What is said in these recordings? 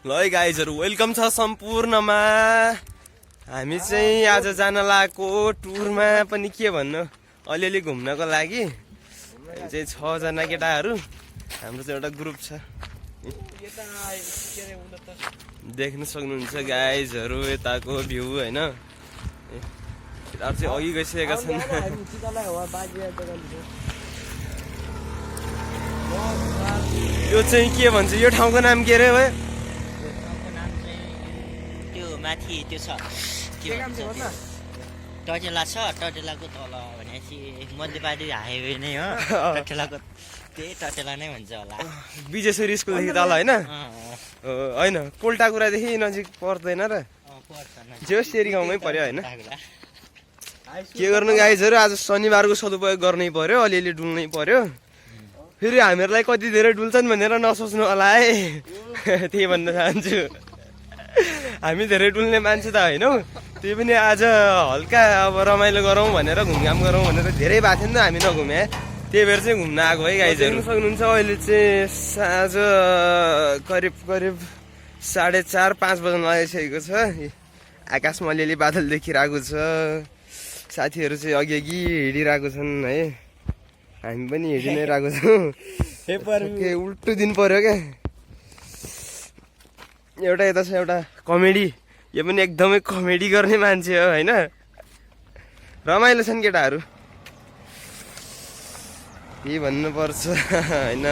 ल है गाइजहरु वेलकम छ सम्पूर्णमा। हामी चाहिँ आज जान लागेको टुरमा पनि के भन्नु अलिअलि घुम्नको लागि चाहिँ 6 जना केटाहरु हाम्रो चाहिँ एउटा ग्रुप छ। देख्न सक्नुहुन्छ गाइजहरु यताको भ्यू हैन। केटाहरु चाहिँ अघि गइसकेका छन्। यो चाहिँ के भन्छ यो ठाउँको नाम के रे भाइ? माथि त्यो छ टटेला छ। टटेलाको तल भनेपछि मध्यपाटी हाइवे नै हो। टटेलाको त्यही टटेला नै भन्छ होला। विजेश्वरी स्कुलदेखि तल हैन? हैन कोल्टाकुरादेखि नजिक पर्दैन र? जो सेरी गाउँमै पर्यो हैन? के गर्नु गाइजहरु आज शनिबारको सदुपयोग गर्नै पर्यो। अलिअलि डुल्नै पर्यो। फेरि हामीहरूलाई कति धेरै डुल्छन् भनेर नसोच्नु होला है। त्यही भन्न चाहन्छु। हामी धेरै डुल्ने मान्छे त हैनौ। त्यही पनि आज हल्का अब रमाइलो गरौँ भनेर घुमघाम गरौँ भनेर धेरै भएको थियो नि त हामी नघुमे। त्यही भएर चाहिँ घुम्न आएको है गाइजहरु। सक्नुहुन्छ अहिले चाहिँ साँझ करिब 4:30-5 बज्न लागिसकेको छ। आकाशमा अलिअलि बादल देखिरहेको छ। साथीहरू चाहिँ अघि हिँडिरहेको छन् है। हामी पनि हिँडि नै रहेको छौँ। के उल्टो दिन पर्यो क्या। एउटा यता छ एउटा कमेडी। यो पनि एकदमै कमेडी गर्ने मान्छे हो हैन? रमाइलो छन् केटाहरू। के भन्नुपर्छ हैन?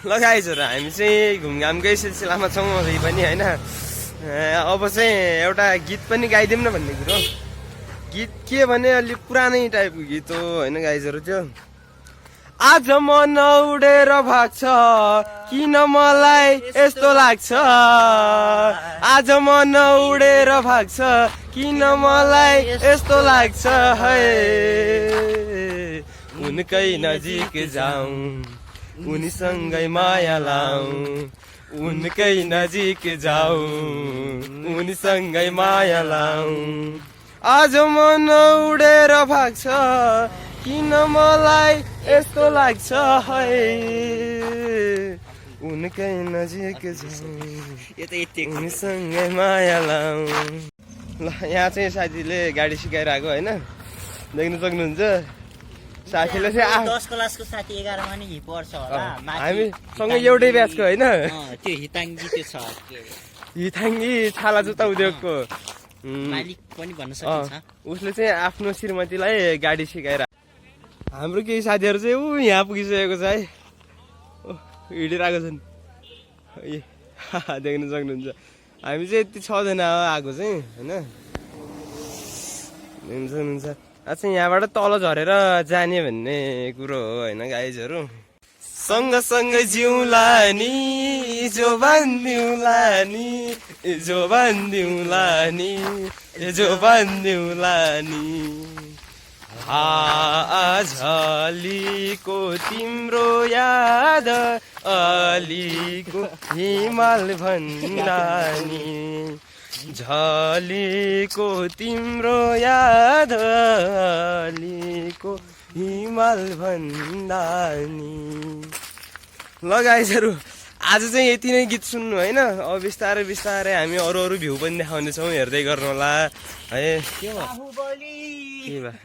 ल गाइजहरु हामी चाहिँ घुमघामकै सिलसिलामा छौँ अझै पनि हैन। अब चाहिँ एउटा गीत पनि गाइदिउँ न भन्ने कुरो। गीत के भने अलि पुरानै टाइपको गीत हो हैन गाइजहरु। त्यो आज मन उडेर भाग्छ किन मलाई यस्तो लाग्छ। आज मन उडेर भाग्छ किन मलाई यस्तो लाग्छ है। उनकै नजिक जाऊँ उनीसँगै माया लाऊँ। उनकै नजिक जाऊँ उनीसँगै माया लाऊँ। आज मन उडेर भाग्छ किन मलाई यस्तो लाग्छ है। उनकै नजिक जाऊँ उनीसँगै माया लाऊँ। ल यहाँ चाहिँ साथीले गाडी सिकाइरहेको हैन? देख्न सक्नुहुन्छ। साथीले चाहिँ 10 क्लासको साथी 11 मा नि पढ्छ होला। हामी सँगै एउटै ब्याचको हैन? त्यो हिताङ्गी त्यो छ। हिताङ्गी छाला जुत्ता उद्योगको मालिक पनि भन्न सकिन्छ। उसले चाहिँ आफ्नो श्रीमतीलाई गाडी सिकाइरहेको। हाम्रो केही साथीहरू चाहिँ यहाँ पुगिसकेको छ है। हिँडिरहेको छन्। देख्न सक्नुहुन्छ। हामी चाहिँ यति 6 जना आएको चाहिँ हैन? देख्न सक्नुहुन्छ। अच्छा यहाँबाट तल झरेर जाने भन्ने कुरो हो हैन गाइजहरु? सँगसँगै जिउँला नि जो बान्दिउँला नि जो बान्दिउँला नि जो बान्दिउँला नि। झलीको तिम्रो याद अलीको हिमाल भन्दा नि। झलीको तिम्रो याद अलीको हिमाल भन्दा नि। ल गाइजहरु आज चाहिँ यति नै गीत सुन्नु हैन? अब बिस्तारै बिस्तारै हामी अरू भ्यू पनि देखाउने छौँ। हेर्दै गर्नु होला है। के भयो?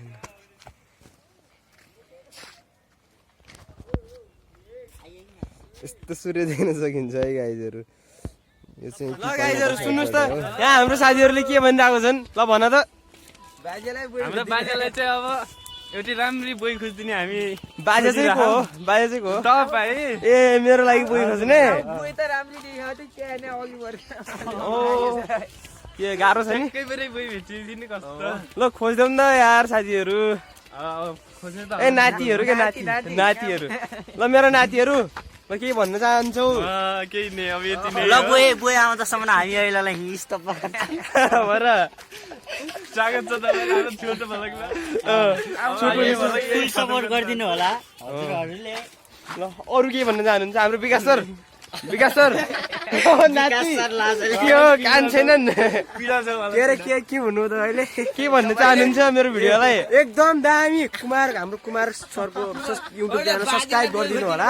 यस्तो सूर्य देख्न सकिन्छ है गाइजहरु। यो चाहिँ ल गाइजहरु सुन्नुस् त यहाँ हाम्रो साथीहरुले के भनिरहेको छन्। ल भन त। हाम्रो बाजेलाई चाहिँ अब एउटी राम्री बोई खोजिदिने हामी। बाजे चाहिँ को हो? बाजे चाहिँ को हो? तपाईँ। ए मेरो लागि बोई खोज्ने? बोई त राम्री देखायो त के हैन अघि बढ्छ। ओ के गाह्रो छ नि? एकै बेरै बोई भेटिदिने कस्तो। ल खोज्दौँ न यार साथीहरु। खोज्ने त ए नातिहरु के नातिहरु। ल मेरो नातिहरु ल के भन्न चाहन्छौ? केही नै अब यति नै। ल बोय आउँदासम्म हामी अहिलेलाई हिस त भर स्वागत छ तपाईलाई। छोटो भलकमा फुल सपोर्ट गरिदिनु होला हजुरहरूले। ल अरु के भन्न चाहनुहुन्छ हाम्रो विकास सर? विकास सर नाति के हो कान छैनन् के अरे के भन्नु त अहिले के भन्नु चाहनुहुन्छ मेरो भिडियोलाई एकदम दामी हाम्रो कुमार सरको युट्युब च्यानल सब्स्क्राइब गरिदिनु होला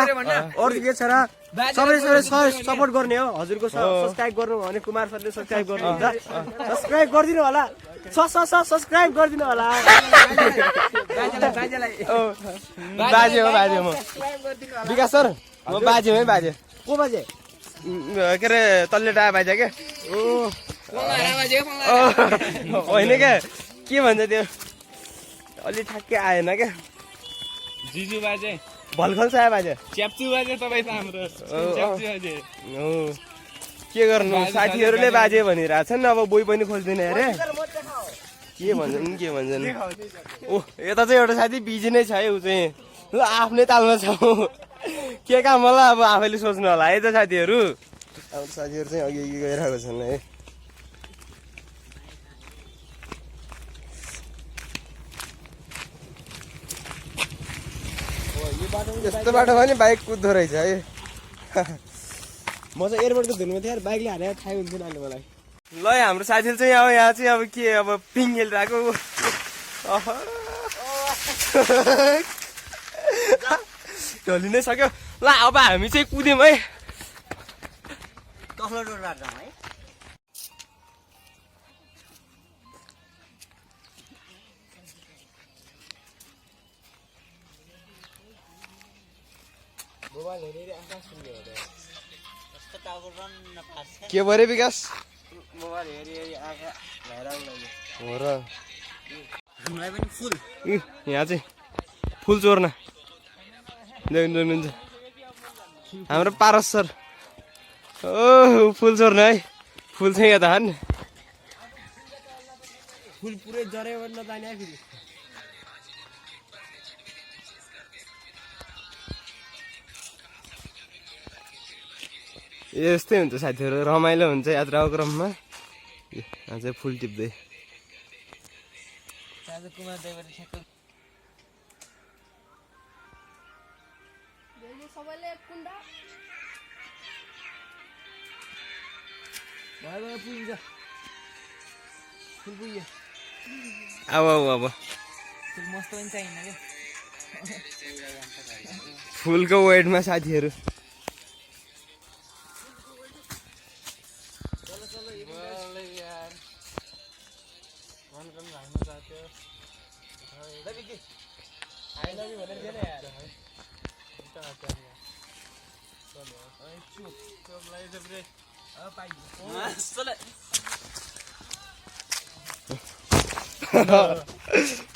अरु के छ र सबैले सपोर्ट गर्ने हो हजुरको सब्स्क्राइब गर्नु भने कुमार सरले सब्स्क्राइब गर्नुहुन्छ सब्स्क्राइब गरिदिनु होला सब्स्क्राइब गरिदिनु होला बाजे हो म विकास सर म बाजे हो है बाजे को बाजे के अरे तल्ले डाँडा बाजे क्या होइन क्या के भन्छ त्यो अलि ठ्याक्कै आएन क्या जिजु बाजे भलखल साया बाजे च्याप्चु बाजे तपाईँ त हाम्रो च्याप्चु बाजे हो के गर्नु साथीहरूले बाजे भनिरहेछन् अब बोई पनि खोज्दैन अरे के भन्छन् ओ यता चाहिँ एउटा साथी बिजी नै छ है ऊ चाहिँ ल आफ्नै तालमा छ के काम होला अब आफैले सोच्नु होला है त साथीहरू अब साथीहरू चाहिँ अघि गइरहेको छन् है यस्तो बाटो पनि बाइक कुद्दो रहेछ है म चाहिँ एयरपोर्टको धुनमा थिएँ बाइकले हालेर थाहै हुन्थेन अहिले मलाई ल हाम्रो साथीहरू चाहिँ अब यहाँ चाहिँ अब के अब पिङ खेलिरहेको ढली नै सक्यो ल अब हामी चाहिँ कुद्यौँ है के भयो विकास हो र यहाँ चाहिँ फुल चोर्न देख्नुहुन्छ हाम्रो पारस सर ओ फुल चोर्न है फुल चाहिँ यहाँ धान फुल पुरै जरे भन्दा जाने फेरि यस्तै हुन्छ साथीहरू रमाइलो हुन्छ यात्राको क्रममा अझै फुल टिप्दै अब फुलको वेटमा साथीहरू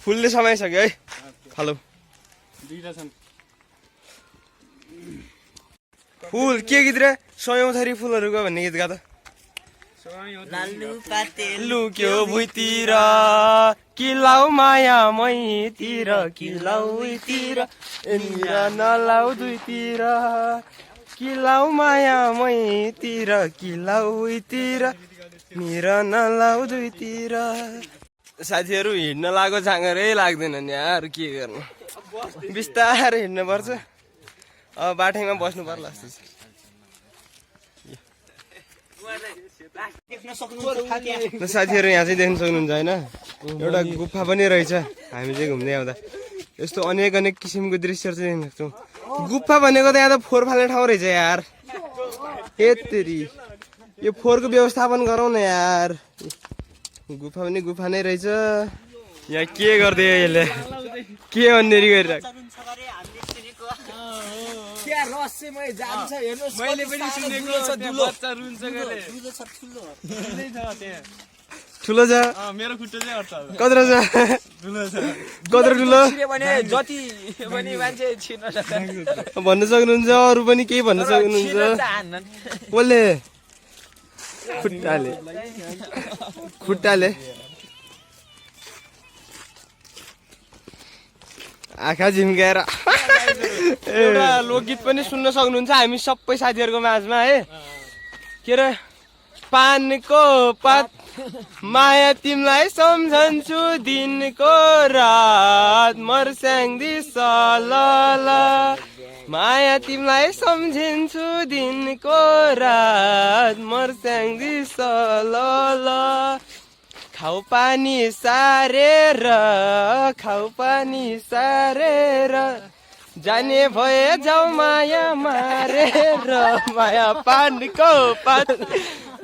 फुलले समाइसक्यो है हेलो फुल के गीत रे सयौं थरी फुलहरूको भन्ने गीत गा त लुक्यो भुइँतिर किलाउ माया मैतिर किलाउ उइतिर नलाउ दुईतिर किलाउ माया मैतिर किलाउ उइतिर मिर नलाउ दुईतिर साथीहरू हिँड्न लागेको जाँगरै लाग्दैन नि यार के गर्नु बिस्तारै हिँड्नु पर्छ अब बाटैमा बस्नु पर्ला जस्तो छ साथीहरू यहाँ चाहिँ देख्न सक्नुहुन्छ होइन एउटा गुफा पनि रहेछ हामी चाहिँ घुम्दै आउँदा यस्तो अनेक अनेक किसिमको दृश्यहरू चाहिँ देख्न सक्छौँ गुफा भनेको त यहाँ त फोहोर फाल्ने ठाउँ रहेछ यार यत्तेरी यो फोहोरको व्यवस्थापन गरौँ न यार गुफा पनि गुफा नै रहेछ यहाँ के गर्दै यसले के भन्नेरी गरिरहेको ठुलो छ मेरो खुट्टा चाहिँ कत्रो छ कत्रो ठुलो जति पनि मान्छे भन्न सक्नुहुन्छ अरू पनि केही भन्न सक्नुहुन्छ कसले खुट्टाले आँखा झिम्काएर एउटा लोकगीत पनि सुन्न सक्नुहुन्छ हामी सबै साथीहरूको माझमा है के अरे पानको पात माया तिमीलाई सम्झन्छु दिनको रात मर्स्याङ्दी सलल माया तिमीलाई सम्झिन्छु दिनको रात मर्स्याङ्दी सलल खाउ पानी सारेर जाने भए जाऊ माया मारेर माया पानको पात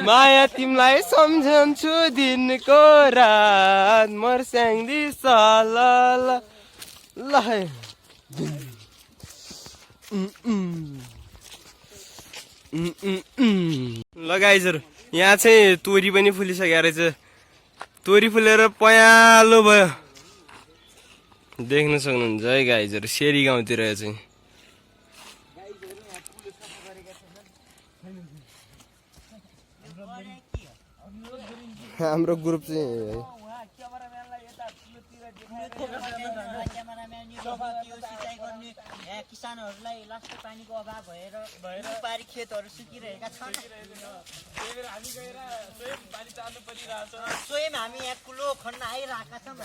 माया तिमीलाई सम्झन्छु दिनको रात मर्स्याङ्दी सलल ल गाइजहरु यहाँ चाहिँ तोरी पनि फुलिसकेको रहेछ तोरी फुलेर पयालो भयो देख्न सक्नुहुन्छ है गाइजहरु शेरी गाउँतिर चाहिँ हाम्रो ग्रुप चाहिँ किसानहरूलाई लास्ट पानीको अभाव भएर पारी खेतहरू सुकिरहेका छन् स्वयं हामी यहाँ कुलो खन्न आइरहेका छौँ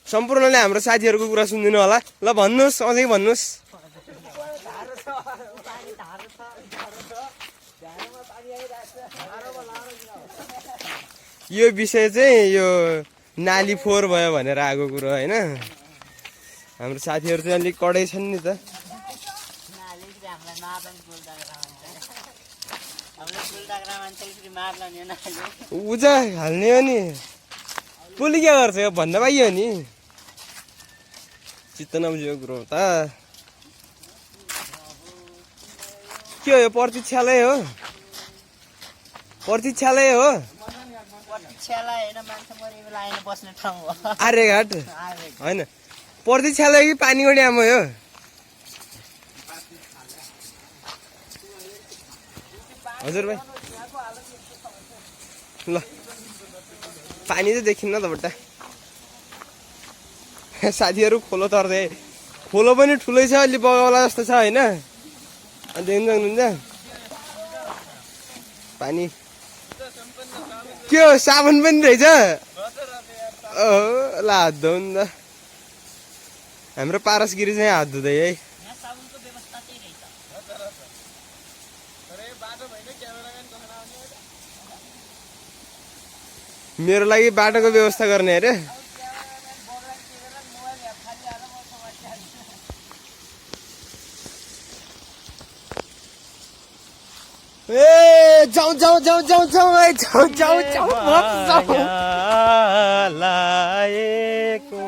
सम्पूर्णले हाम्रो साथीहरूको कुरा सुनिदिनु होला ल भन्नुहोस् अझै भन्नुहोस् यो विषय चाहिँ यो नाली फोहोर भयो भनेर आएको कुरो होइन हाम्रो साथीहरू चाहिँ अलिक कडै छन् नि त उजा हाल्ने हो नि पुली के गर्छ यो भन्दा पाइयो नि चित्त नबुझेको कुरो हो त के हो यो प्रतीक्षालय हो आर्यघाट होइन प्रतीक्षालय कि पानीको ड्याम हो यो हजुर भाइ ल पानी चाहिँ देखिन्न त बट्टा साथीहरू खोलो तर्दै खोलो पनि ठुलै छ अलि बगाउला जस्तो छ होइन देख्नु सक्नुहुन्छ पानी के हो साबुन पनि रहेछ ल हात धुऊ नि त हाम्रो पारसगिरी चाहिँ हात धुँदै है मेरो लागि बाटोको व्यवस्था गर्ने अरे ए जाऊ लाएको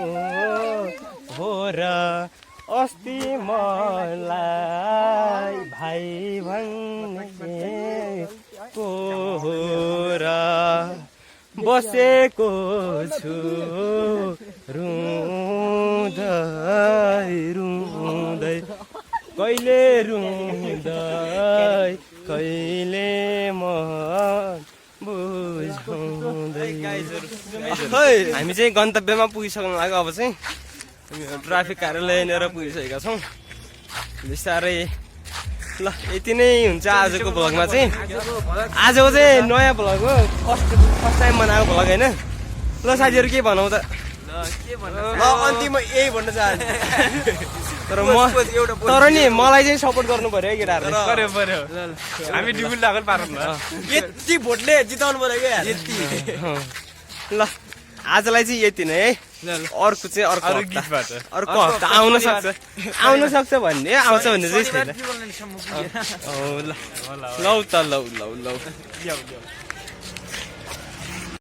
हो र अस्ति मलाई भाइ भन्ने को हो र बसेको छु रुँदै कहिले रुँदै कहिले म बुझाउँदै हामी चाहिँ गन्तव्यमा पुगिसक्नु लाग्यो अब चाहिँ ट्राफिक कार्यालयनिर पुगिसकेका छौँ बिस्तारै ल यति नै हुन्छ आजको भ्लगमा चाहिँ आजको चाहिँ नयाँ भ्लग हो फर्स्ट टाइम बनाएको भ्लग होइन ल साथीहरू के भनौँ त अन्तिममा यही भन्न चाहन्छु तर नि मलाई चाहिँ सपोर्ट गर्नु पर्यो है केटाहरूले पर्यो हामी डिबुल लागल पारौँ न यति भोटले जिताउनु पर्यो क्या यति ल आजलाई चाहिँ यति नै है अर्को चाहिँ अर्को हप्ता आउन सक्छ भन्ने आउँछ भन्ने चाहिँ छैन लौ त लौ